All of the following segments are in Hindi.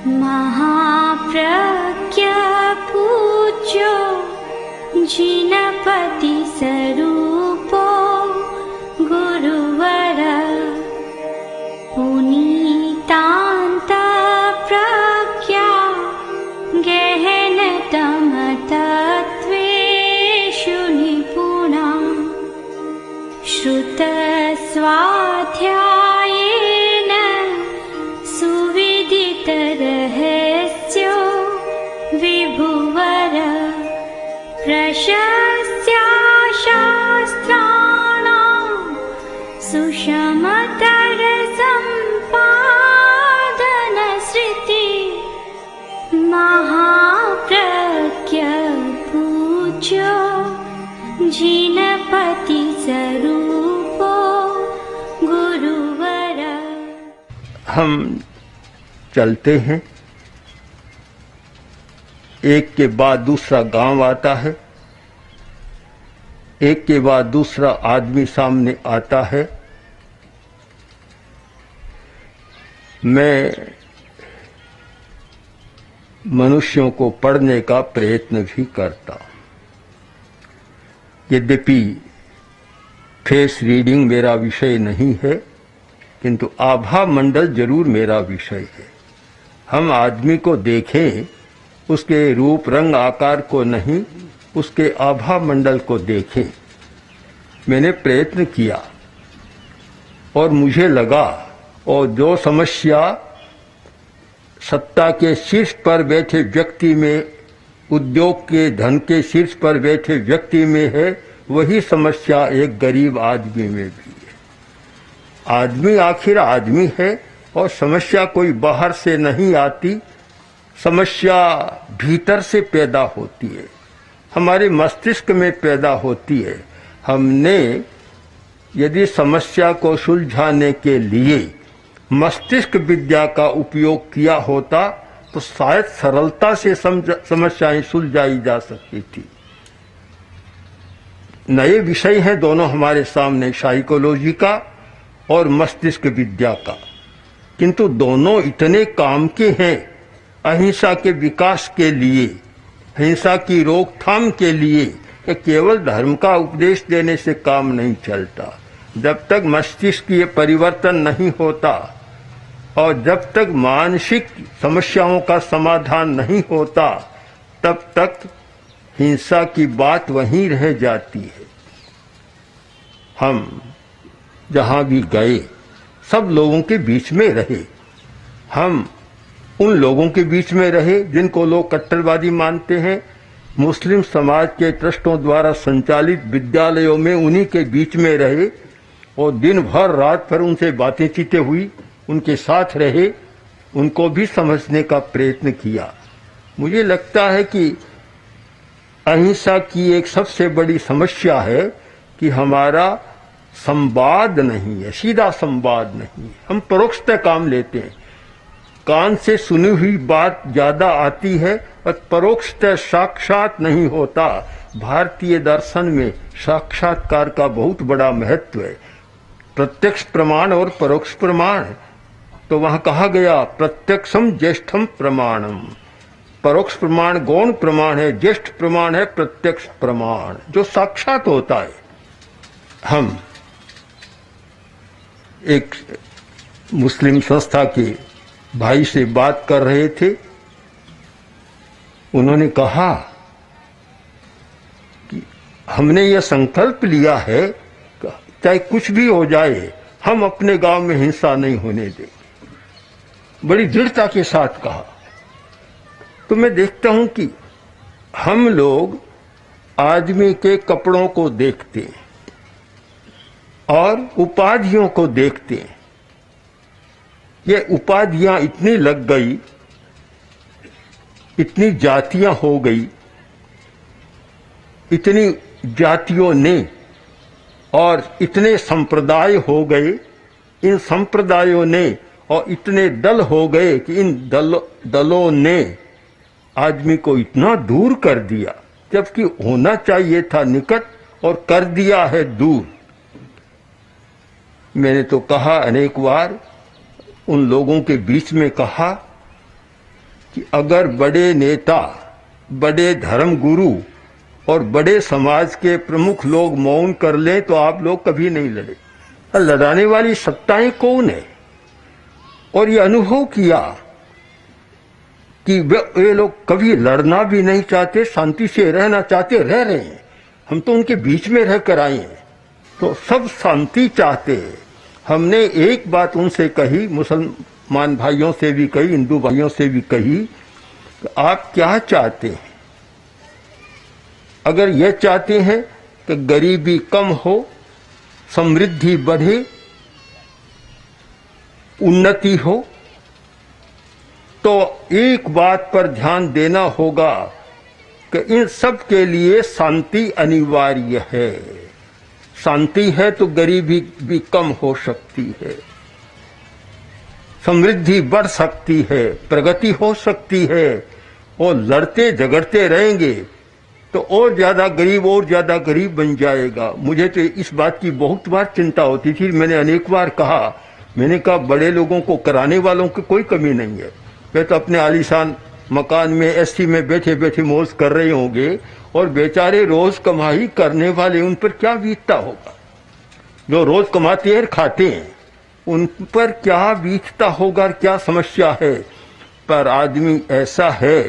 महाप्रज्ञा पूज्यो जिनपति स्वरूपो गुरुवर पुनीतान्ता प्रज्ञा गहनतमतत्त्वेषु निपुणा श्रुतस्वाध्यायेन सुविदितरहस्यो विभुवर प्रशस्त्या शास्त्राणां सुषमतरसम्पादनसृति महाप्रज्ञा पूज्यो जिनपति स्वरूपो गुरुवर। हम चलते हैं, एक के बाद दूसरा गांव आता है, एक के बाद दूसरा आदमी सामने आता है। मैं मनुष्यों को पढ़ने का प्रयत्न भी करता हूं। यद्यपि फेस रीडिंग मेरा विषय नहीं है, किंतु आभा मंडल जरूर मेरा विषय है। हम आदमी को देखें, उसके रूप रंग आकार को नहीं, उसके आभा मंडल को देखें। मैंने प्रयत्न किया और मुझे लगा, और जो समस्या सत्ता के शीर्ष पर बैठे व्यक्ति में, उद्योग के धन के शीर्ष पर बैठे व्यक्ति में है, वही समस्या एक गरीब आदमी में भी है। आदमी आखिर आदमी है और समस्या कोई बाहर से नहीं आती, समस्या भीतर से पैदा होती है, हमारे मस्तिष्क में पैदा होती है। हमने यदि समस्या को सुलझाने के लिए मस्तिष्क विद्या का उपयोग किया होता तो शायद सरलता से समस्याएं सुलझाई जा सकती थी। नए विषय हैं दोनों हमारे सामने, साइकोलॉजी का और मस्तिष्क विद्या का, किंतु दोनों इतने काम के हैं अहिंसा के विकास के लिए, हिंसा की रोकथाम के लिए, कि केवल धर्म का उपदेश देने से काम नहीं चलता। जब तक मस्तिष्कीय परिवर्तन नहीं होता और जब तक मानसिक समस्याओं का समाधान नहीं होता, तब तक हिंसा की बात वहीं रह जाती है। हम जहां भी गए सब लोगों के बीच में रहे। हम उन लोगों के बीच में रहे जिनको लोग कट्टरवादी मानते हैं। मुस्लिम समाज के ट्रस्टों द्वारा संचालित विद्यालयों में उन्हीं के बीच में रहे और दिन भर रात भर उनसे बातें चीतें हुई, उनके साथ रहे, उनको भी समझने का प्रयत्न किया। मुझे लगता है कि अहिंसा की एक सबसे बड़ी समस्या है कि हमारा संवाद नहीं है, सीधा संवाद नहीं है। हम परोक्षतः काम लेते हैं, कान से सुनी हुई बात ज्यादा आती है और परोक्षतः साक्षात नहीं होता। भारतीय दर्शन में साक्षात्कार का बहुत बड़ा महत्व है, प्रत्यक्ष प्रमाण और परोक्ष प्रमाण। तो वहां कहा गया प्रत्यक्षम ज्येष्ठम प्रमाणम। परोक्ष प्रमाण गौण प्रमाण है, ज्येष्ठ प्रमाण है प्रत्यक्ष प्रमाण, जो साक्षात होता है। हम एक मुस्लिम संस्था के भाई से बात कर रहे थे। उन्होंने कहा कि हमने यह संकल्प लिया है कि चाहे कुछ भी हो जाए हम अपने गांव में हिंसा नहीं होने देंगे। बड़ी दृढ़ता के साथ कहा। तो मैं देखता हूं कि हम लोग आदमी के कपड़ों को देखते हैं और उपाधियों को देखते हैं। ये उपाधियां इतनी लग गई, इतनी जातियां हो गई, इतनी जातियों ने और इतने संप्रदाय हो गए, इन संप्रदायों ने और इतने दल हो गए कि इन दलों ने आदमी को इतना दूर कर दिया, जबकि होना चाहिए था निकट, और कर दिया है दूर। मैंने तो कहा अनेक बार, उन लोगों के बीच में कहा कि अगर बड़े नेता, बड़े धर्म गुरु और बड़े समाज के प्रमुख लोग मौन कर लें तो आप लोग कभी नहीं लड़े। लड़ाने वाली सत्ताएं कौन है? और ये अनुभव किया कि ये लोग कभी लड़ना भी नहीं चाहते, शांति से रहना चाहते, रह रहे हैं। हम तो उनके बीच में रह कर आए हैं, तो सब शांति चाहते हैं। हमने एक बात उनसे कही, मुसलमान भाइयों से भी कही, हिंदू भाइयों से भी कही, कि आप क्या चाहते हैं? अगर ये चाहते हैं कि गरीबी कम हो, समृद्धि बढ़े, उन्नति हो, तो एक बात पर ध्यान देना होगा कि इन सब के लिए शांति अनिवार्य है। शांति है तो गरीबी भी कम हो सकती है, समृद्धि बढ़ सकती है, प्रगति हो सकती है। और लड़ते झगड़ते रहेंगे तो और ज्यादा गरीब बन जाएगा। मुझे तो इस बात की बहुत बार चिंता होती थी। मैंने अनेक बार कहा, मैंने कहा बड़े लोगों को कराने वालों की कोई कमी नहीं है। वे तो अपने आलीशान मकान में एसी में बैठे बैठे मौज कर रहे होंगे, और बेचारे रोज कमाई करने वाले, उन पर क्या बीतता होगा? जो रोज कमाते हैं खाते हैं, उन पर क्या बीतता होगा, क्या समस्या है? पर आदमी ऐसा है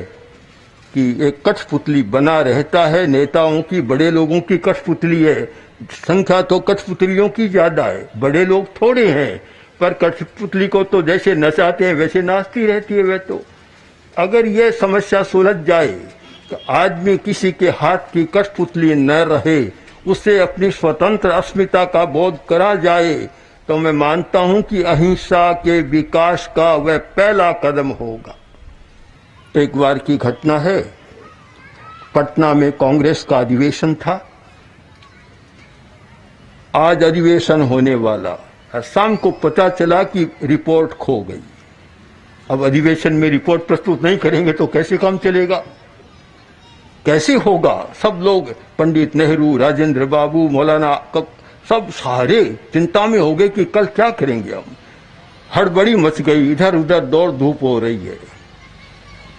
कि एक कठपुतली बना रहता है। नेताओं की, बड़े लोगों की कठपुतली है। संख्या तो कठपुतलियों की ज्यादा है, बड़े लोग थोड़े हैं, पर कठपुतली को तो जैसे नचाते हैं वैसे नाचती रहती है। वे तो अगर ये समस्या सुलझ जाए तो आदमी किसी के हाथ की कठपुतली न रहे, उससे अपनी स्वतंत्र अस्मिता का बोध करा जाए, तो मैं मानता हूं कि अहिंसा के विकास का वह पहला कदम होगा। एक बार की घटना है, पटना में कांग्रेस का अधिवेशन था। आज अधिवेशन होने वाला, शाम को पता चला कि रिपोर्ट खो गई। अब अधिवेशन में रिपोर्ट प्रस्तुत नहीं करेंगे तो कैसे काम चलेगा, कैसे होगा? सब लोग, पंडित नेहरू, राजेंद्र बाबू, मौलाना, सब सारे चिंता में हो गए कि कल क्या करेंगे हम। हड़बड़ी मच गई, इधर उधर दौड़ धूप हो रही है।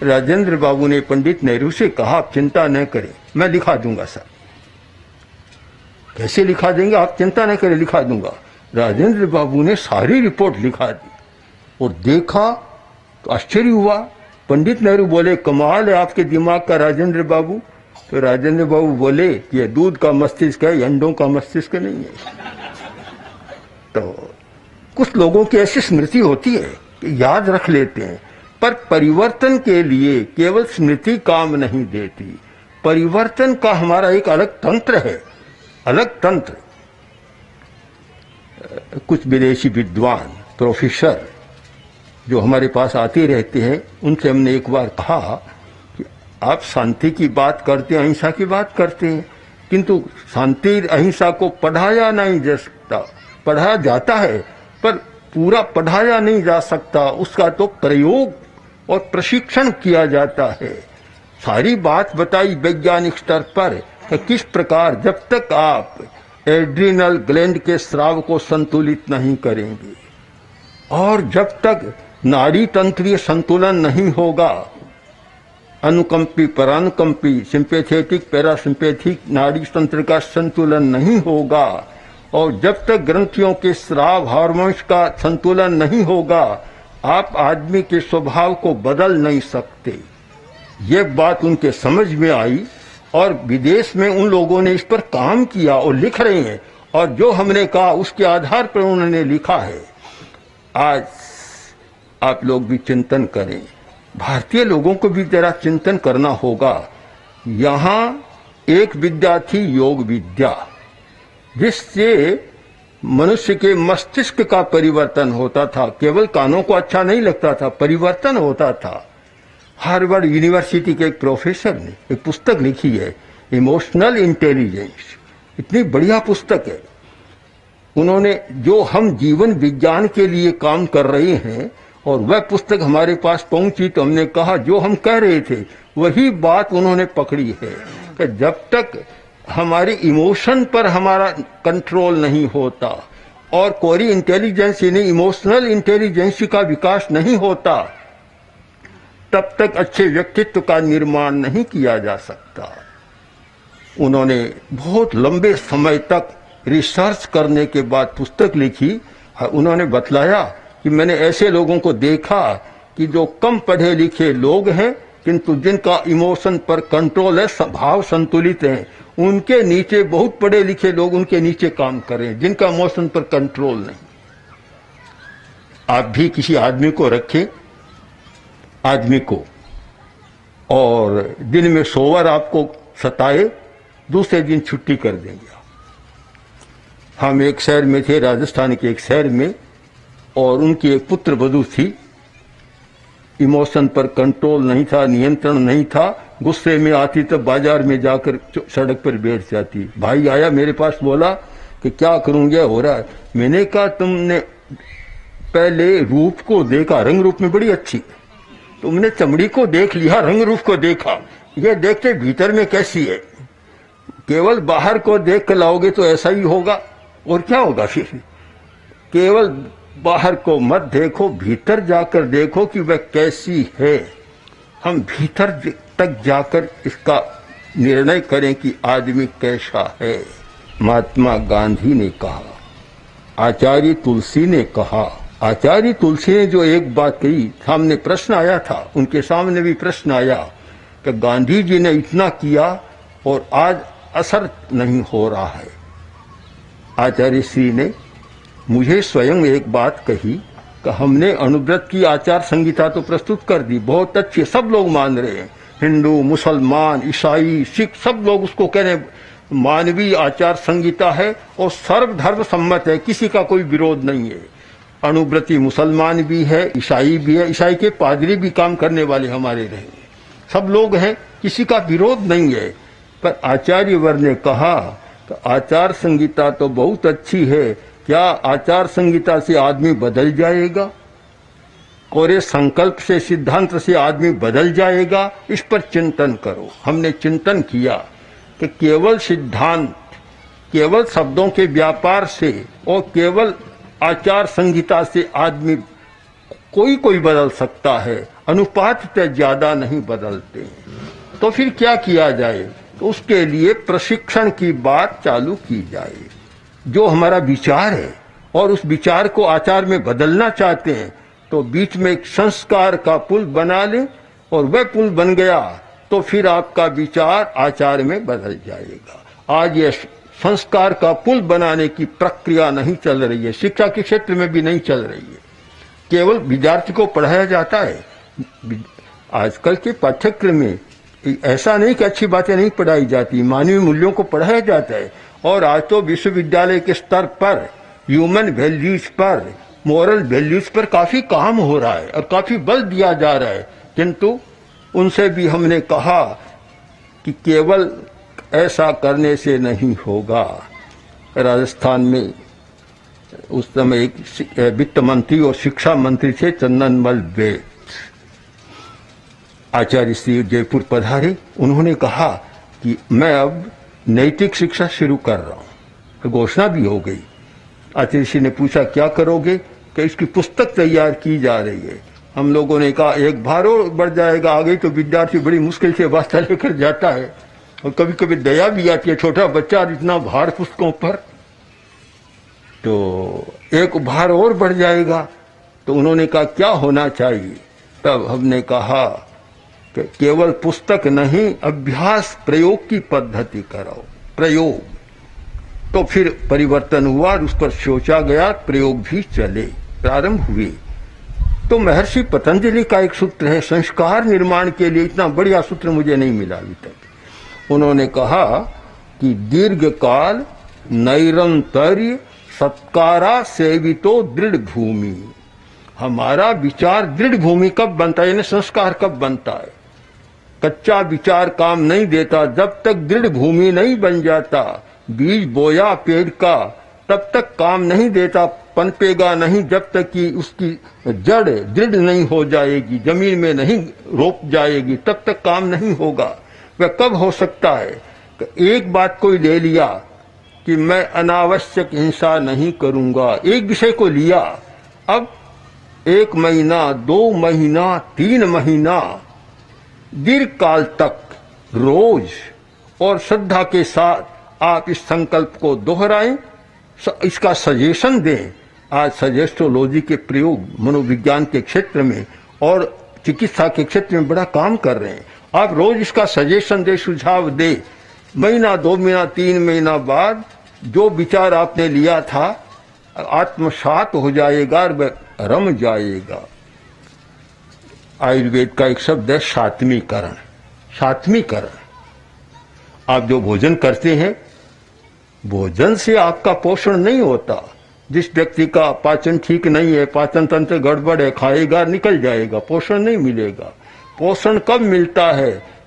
राजेंद्र बाबू ने पंडित नेहरू से कहा, आप चिंता न करें, मैं लिखा दूंगा सर। कैसे लिखा देंगे? आप चिंता न करें, लिखा दूंगा। राजेंद्र बाबू ने सारी रिपोर्ट लिखा दी और देखा तो आश्चर्य हुआ। पंडित नेहरू बोले, कमाल है आपके दिमाग का राजेंद्र बाबू। तो राजेंद्र बाबू बोले, ये दूध का मस्तिष्क है, अंडों का मस्तिष्क नहीं है। तो कुछ लोगों की ऐसी स्मृति होती है कि याद रख लेते हैं, पर परिवर्तन के लिए केवल स्मृति काम नहीं देती। परिवर्तन का हमारा एक अलग तंत्र है, अलग तंत्र। कुछ विदेशी विद्वान, प्रोफेसर जो हमारे पास आते रहते हैं, उनसे हमने एक बार कहा कि आप शांति की बात करते हैं, अहिंसा की बात करते हैं, किंतु शांति अहिंसा को पढ़ाया नहीं जा सकता। पढ़ाया जाता है पर पूरा पढ़ाया नहीं जा सकता, उसका तो प्रयोग और प्रशिक्षण किया जाता है। सारी बात बताई वैज्ञानिक स्तर पर कि किस प्रकार, जब तक आप एड्रिनल ग्लैंड के स्राव को संतुलित नहीं करेंगे और जब तक नाड़ी तंत्रीय संतुलन नहीं होगा, अनुकंपी परानुकंपी, सिंपैथेटिक पैरासिम्पैथिक नाड़ी तंत्र का संतुलन नहीं होगा, और जब तक ग्रंथियों के स्राव हार्मोन्स का संतुलन नहीं होगा, आप आदमी के स्वभाव को बदल नहीं सकते। ये बात उनके समझ में आई और विदेश में उन लोगों ने इस पर काम किया और लिख रहे हैं, और जो हमने कहा उसके आधार पर उन्होंने लिखा है। आज आप लोग भी चिंतन करें, भारतीय लोगों को भी जरा चिंतन करना होगा। यहाँ एक विद्या थी, योग विद्या, जिससे मनुष्य के मस्तिष्क का परिवर्तन होता था। केवल कानों को अच्छा नहीं लगता था, परिवर्तन होता था। हार्वर्ड यूनिवर्सिटी के एक प्रोफेसर ने एक पुस्तक लिखी है, इमोशनल इंटेलिजेंस। इतनी बढ़िया पुस्तक है। उन्होंने, जो हम जीवन विज्ञान के लिए काम कर रहे हैं, और वह पुस्तक हमारे पास पहुंची तो हमने कहा जो हम कह रहे थे वही बात उन्होंने पकड़ी है कि जब तक हमारे इमोशन पर हमारा कंट्रोल नहीं होता और कोई इंटेलिजेंस यानी इमोशनल इंटेलिजेंस का विकास नहीं होता, तब तक अच्छे व्यक्तित्व का निर्माण नहीं किया जा सकता। उन्होंने बहुत लंबे समय तक रिसर्च करने के बाद पुस्तक लिखी। उन्होंने बतलाया कि मैंने ऐसे लोगों को देखा कि जो कम पढ़े लिखे लोग हैं किंतु जिनका इमोशन पर कंट्रोल है, भाव संतुलित है, उनके नीचे बहुत पढ़े लिखे लोग उनके नीचे काम करें जिनका इमोशन पर कंट्रोल नहीं। आप भी किसी आदमी को रखें, आदमी को, और दिन में सोवर आपको सताए, दूसरे दिन छुट्टी कर देंगे। हम एक शहर में थे, राजस्थान के एक शहर में, और उनकी एक पुत्र वधू थी। इमोशन पर कंट्रोल नहीं था, नियंत्रण नहीं था। गुस्से में आती तब बाजार में जाकर सड़क पर बैठ जाती। भाई आया मेरे पास, बोला कि क्या करूं, ये हो रहा है। मैंने कहा तुमने पहले रूप को देखा, रंग रूप में बड़ी अच्छी, तुमने चमड़ी को देख लिया, रंग रूप को देखा, ये देखते भीतर में कैसी है। केवल बाहर को देख कर लाओगे तो ऐसा ही होगा, और क्या होगा फिर। केवल बाहर को मत देखो, भीतर जाकर देखो कि वह कैसी है। हम भीतर तक जाकर इसका निर्णय करें कि आदमी कैसा है। महात्मा गांधी ने कहा, आचार्य तुलसी ने कहा। आचार्य तुलसी ने जो एक बात कही, सामने प्रश्न आया था, उनके सामने भी प्रश्न आया कि गांधी जी ने इतना किया और आज असर नहीं हो रहा है। आचार्य श्री ने मुझे स्वयं एक बात कही कि हमने अनुव्रत की आचार संहिता तो प्रस्तुत कर दी, बहुत अच्छी, सब लोग मान रहे हैं, हिंदू, मुसलमान, ईसाई, सिख, सब लोग उसको कह रहे हैं मानवीय आचार संहिता है और सर्वधर्म सम्मत है, किसी का कोई विरोध नहीं है। अनुव्रती मुसलमान भी है, ईसाई भी है, ईसाई के पादरी भी काम करने वाले हमारे रहे, सब लोग हैं, किसी का विरोध नहीं है। पर आचार्य वर ने कहा कि आचार संहिता तो बहुत अच्छी है, क्या आचार संहिता से आदमी बदल जाएगा? कोरे संकल्प से, सिद्धांत से आदमी बदल जाएगा? इस पर चिंतन करो। हमने चिंतन किया कि केवल सिद्धांत, केवल शब्दों के व्यापार से और केवल आचार संहिता से आदमी कोई बदल सकता है, अनुपात से ज्यादा नहीं बदलते। तो फिर क्या किया जाए? तो उसके लिए प्रशिक्षण की बात चालू की जाए। जो हमारा विचार है और उस विचार को आचार में बदलना चाहते हैं तो बीच में एक संस्कार का पुल बना लें, और वह पुल बन गया तो फिर आपका विचार आचार में बदल जाएगा। आज ये संस्कार का पुल बनाने की प्रक्रिया नहीं चल रही है, शिक्षा के क्षेत्र में भी नहीं चल रही है। केवल विद्यार्थी को पढ़ाया जाता है। आजकल के पाठ्यक्रम में ऐसा नहीं कि अच्छी बातें नहीं पढ़ाई जाती, मानवीय मूल्यों को पढ़ाया जाता है। और आज तो विश्वविद्यालय के स्तर पर ह्यूमन वैल्यूज पर, मोरल वैल्यूज पर काफी काम हो रहा है और काफी बल दिया जा रहा है। किंतु उनसे भी हमने कहा कि केवल ऐसा करने से नहीं होगा। राजस्थान में उस समय एक वित्त मंत्री और शिक्षा मंत्री थे, चंदनमल बेट। आचार्य श्री जयपुर पधारे, उन्होंने कहा कि मैं अब नैतिक शिक्षा शुरू कर रहा हूं, तो घोषणा भी हो गई। आचार्य श्री ने पूछा क्या करोगे? कि इसकी पुस्तक तैयार की जा रही है। हम लोगों ने कहा एक भार और बढ़ जाएगा, आगे तो विद्यार्थी बड़ी मुश्किल से वास्ता लेकर जाता है और कभी कभी दया भी आती है, छोटा बच्चा इतना भार पुस्तकों पर, तो एक भार और बढ़ जाएगा। तो उन्होंने कहा क्या होना चाहिए? तब हमने कहा कि केवल पुस्तक नहीं, अभ्यास, प्रयोग की पद्धति कराओ, प्रयोग। तो फिर परिवर्तन हुआ, उस पर सोचा गया, प्रयोग भी चले, प्रारंभ हुए। तो महर्षि पतंजलि का एक सूत्र है, संस्कार निर्माण के लिए इतना बढ़िया सूत्र मुझे नहीं मिला अभी तक। उन्होंने कहा कि दीर्घ काल नैरंतर्य सत्कारा सेवितो दृढ़ भूमि। हमारा विचार दृढ़ भूमि कब बनता है, यानी संस्कार कब बनता है? कच्चा विचार काम नहीं देता, जब तक दृढ़ भूमि नहीं बन जाता। बीज बोया पेड़ का, तब तक काम नहीं देता, पनपेगा नहीं जब तक कि उसकी जड़ दृढ़ नहीं हो जाएगी, जमीन में नहीं रोप जाएगी, तब तक काम नहीं होगा। वह कब हो सकता है? एक बात कोई ले लिया कि मैं अनावश्यक हिंसा नहीं करूंगा, एक विषय को लिया, अब 1 महीना, 2 महीना, 3 महीना, दीर्घ काल तक रोज और श्रद्धा के साथ आप इस संकल्प को दोहराएं, इसका सजेशन दें। आज सजेस्ट्रोलॉजी के प्रयोग मनोविज्ञान के क्षेत्र में और चिकित्सा के क्षेत्र में बड़ा काम कर रहे हैं। आप रोज इसका सजेशन दे, सुझाव दे। महीना, 2 महीना, 3 महीना बाद जो विचार आपने लिया था आत्मसात हो जाएगा और रम जाएगा। आयुर्वेद का एक शब्द है सात्मीकरण। सात्मीकरण, आप जो भोजन करते हैं, भोजन से आपका पोषण नहीं होता। जिस व्यक्ति का पाचन ठीक नहीं है, पाचन तंत्र गड़बड़ है, खाएगा निकल जाएगा, पोषण नहीं मिलेगा। पोषण कब मिलता है?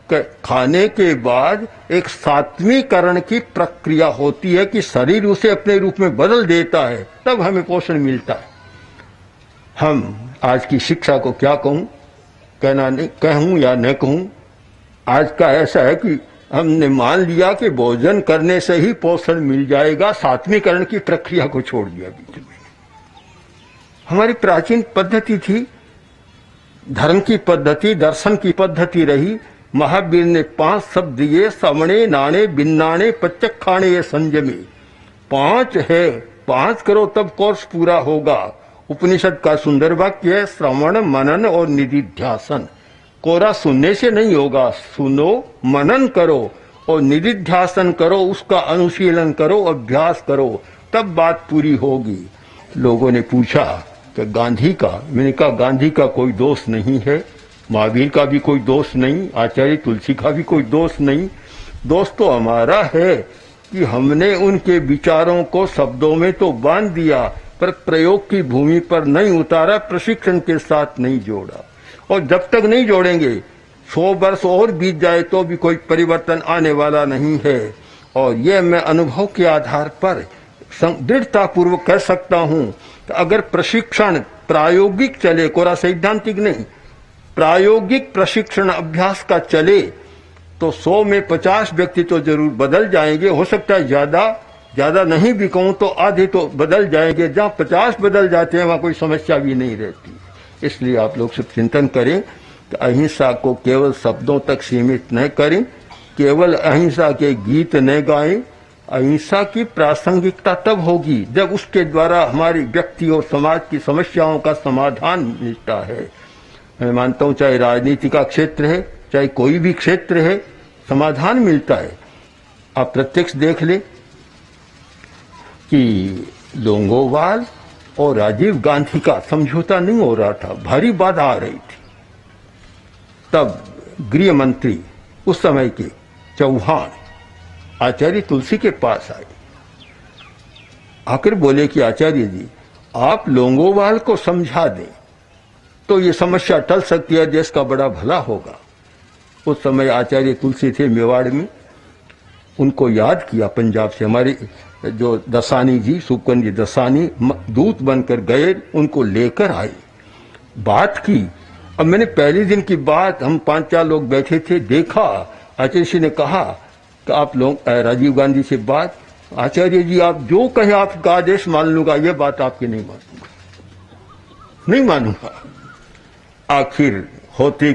खाने के बाद एक सात्वीकरण की प्रक्रिया होती है कि शरीर उसे अपने रूप में बदल देता है, तब हमें पोषण मिलता है। हम आज की शिक्षा को क्या कहूं, कहना नहीं, कहूं या न कहूं, आज का ऐसा है कि हमने मान लिया कि भोजन करने से ही पोषण मिल जाएगा, सात्वीकरण की प्रक्रिया को छोड़ दिया बीच में। हमारी प्राचीन पद्धति थी, धर्म की पद्धति, दर्शन की पद्धति रही। महावीर ने 5 शब्द दिए, श्रवणे नाणे बिन्नाणे पच्चखाणे ये संयमी। 5 है, 5 करो तब कोर्स पूरा होगा। उपनिषद का सुंदर वाक्य है, श्रवण मनन और निधिध्यासन। कोरा सुनने से नहीं होगा, सुनो, मनन करो और निधिध्यासन करो, उसका अनुशीलन करो, अभ्यास करो, तब बात पूरी होगी। लोगों ने पूछा कि गांधी का, मैंने कहा गांधी का कोई दोष नहीं है, महावीर का भी कोई दोष नहीं, आचार्य तुलसी का भी कोई दोष नहीं। दोष तो हमारा है कि हमने उनके विचारों को शब्दों में तो बांध दिया, पर प्रयोग की भूमि पर नहीं उतारा, प्रशिक्षण के साथ नहीं जोड़ा। और जब तक नहीं जोड़ेंगे, 100 वर्ष और बीत जाए तो भी कोई परिवर्तन आने वाला नहीं है। और यह मैं अनुभव के आधार पर दृढ़ता पूर्वक कह सकता हूं कि अगर प्रशिक्षण प्रायोगिक चले, कोरा सैद्धांतिक नहीं, प्रायोगिक प्रशिक्षण अभ्यास का चले, तो 100 में 50 व्यक्ति तो जरूर बदल जाएंगे। हो सकता है ज्यादा नहीं भी कहूं तो आधे तो बदल जाएंगे। जहां 50 बदल जाते हैं वहां कोई समस्या भी नहीं रहती। इसलिए आप लोग सब चिंतन करें कि अहिंसा को केवल शब्दों तक सीमित न करें, केवल अहिंसा के गीत न गाएं। अहिंसा की प्रासंगिकता तब होगी जब उसके द्वारा हमारी व्यक्ति और समाज की समस्याओं का समाधान मिलता है। मैं मानता हूं चाहे राजनीति का क्षेत्र है, चाहे कोई भी क्षेत्र है, समाधान मिलता है। आप प्रत्यक्ष देख लें कि लोंगोवाल और राजीव गांधी का समझौता नहीं हो रहा था, भारी बाधा आ रही थी। तब गृह मंत्री उस समय के चौहान आचार्य तुलसी के पास आए, आकर बोले कि आचार्य जी आप लोंगोवाल को समझा दें तो ये समस्या टल सकती है, देश का बड़ा भला होगा। उस समय आचार्य तुलसी थे मेवाड़ में, उनको याद किया पंजाब से। हमारे जो दसानी जी, सुकन जी दसानी दूत बनकर गए, उनको लेकर आए, बात की। अब मैंने पहले दिन की बात, हम 5-4 लोग बैठे थे, देखा आचार्य जी ने कहा कि आप लोग राजीव गांधी से बात, आचार्य जी आप जो कहें आपका आदेश मान लूंगा, ये बात आपकी नहीं मानूंगा, नहीं मानूंगा। आखिर होती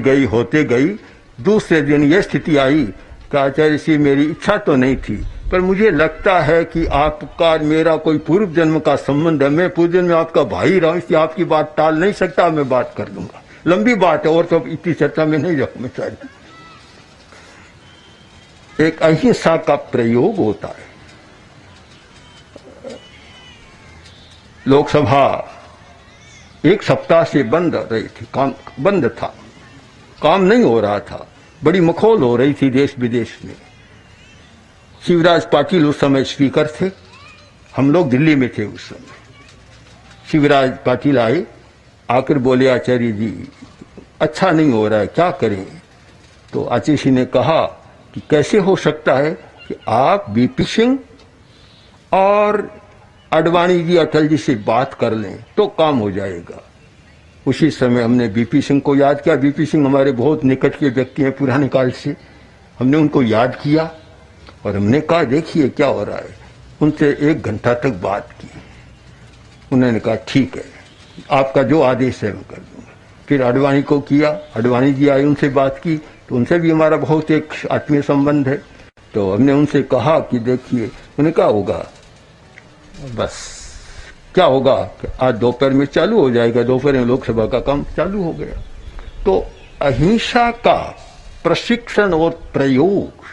गई। दूसरे दिन यह स्थिति आई कि आचार्य जी मेरी इच्छा तो नहीं थी, पर मुझे लगता है कि आपका मेरा कोई पूर्व जन्म का संबंध है, मैं पूर्व जन्म में आपका भाई रहा हूं, इसलिए आपकी बात टाल नहीं सकता, मैं बात कर लूंगा। लंबी बात है और तो इतनी चर्चा में नहीं जाऊंगा सारी। एक अहिंसा का प्रयोग होता है। लोकसभा 1 सप्ताह से बंद रही थी, काम बंद था, काम नहीं हो रहा था, बड़ी मखौल हो रही थी देश विदेश में। शिवराज पाटिल उस समय स्पीकर थे, हम लोग दिल्ली में थे उस समय। शिवराज पाटिल आए, आकर बोले आचार्य जी अच्छा नहीं हो रहा है, क्या करें? तो आचार्य जी ने कहा कि कैसे हो सकता है कि आप बीपी सिंह और अडवाणी जी, अटल जी से बात कर लें तो काम हो जाएगा। उसी समय हमने बीपी सिंह को याद किया। बीपी सिंह हमारे बहुत निकट के व्यक्ति हैं पुराने काल से। हमने उनको याद किया और हमने कहा देखिए क्या हो रहा है। उनसे 1 घंटा तक बात की। उन्होंने कहा ठीक है, आपका जो आदेश है मैं कर दूंगा। फिर आडवाणी को किया, आडवाणी जी आए, उनसे बात की, तो उनसे भी हमारा बहुत एक आत्मीय संबंध है। तो हमने उनसे कहा कि देखिए, उन्होंने क्या होगा, बस क्या होगा, आज दोपहर में चालू हो जाएगा, दोपहर में लोकसभा का काम चालू हो गया। तो अहिंसा का प्रशिक्षण और प्रयोग,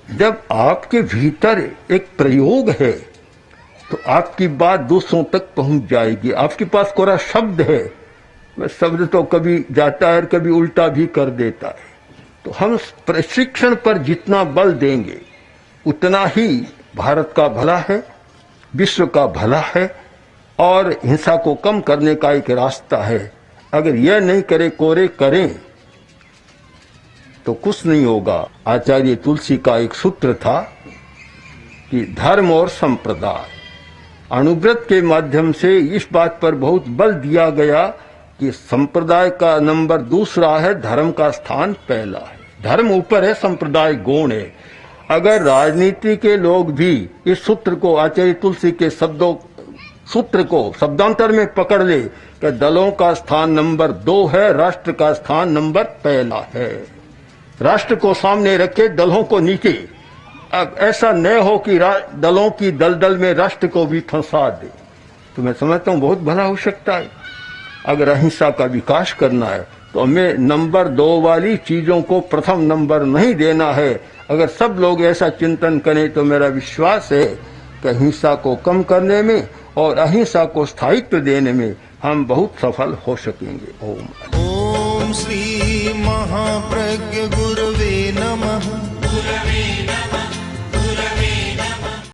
जब आपके भीतर एक प्रयोग है तो आपकी बात दूसरों तक पहुंच जाएगी। आपके पास कोरा शब्द है, वह शब्द तो कभी जाता है, कभी उल्टा भी कर देता है। तो हम प्रशिक्षण पर जितना बल देंगे उतना ही भारत का भला है, विश्व का भला है और हिंसा को कम करने का एक रास्ता है। अगर यह नहीं करे, कोरे करें, तो कुछ नहीं होगा। आचार्य तुलसी का एक सूत्र था कि धर्म और संप्रदाय, अणुव्रत के माध्यम से इस बात पर बहुत बल दिया गया कि संप्रदाय का नंबर दूसरा है, धर्म का स्थान पहला है। धर्म ऊपर है, संप्रदाय गौण है। अगर राजनीति के लोग भी इस सूत्र को, आचार्य तुलसी के सूत्र को शब्दांतर में पकड़ ले कि दलों का स्थान नंबर 2 है, राष्ट्र का स्थान नंबर पहला है, राष्ट्र को सामने रखे, दलों को नीचे। अब ऐसा न हो कि दलों की दलदल में राष्ट्र को भी फंसा दे, तो मैं समझता हूं बहुत भला हो सकता है। अगर अहिंसा का विकास करना है तो हमें नंबर 2 वाली चीजों को प्रथम नंबर नहीं देना है। अगर सब लोग ऐसा चिंतन करें तो मेरा विश्वास है कि हिंसा को कम करने में और अहिंसा को स्थायित्व देने में हम बहुत सफल हो सकेंगे। ओम श्री महाप्रज्ञ गुरवे नमः।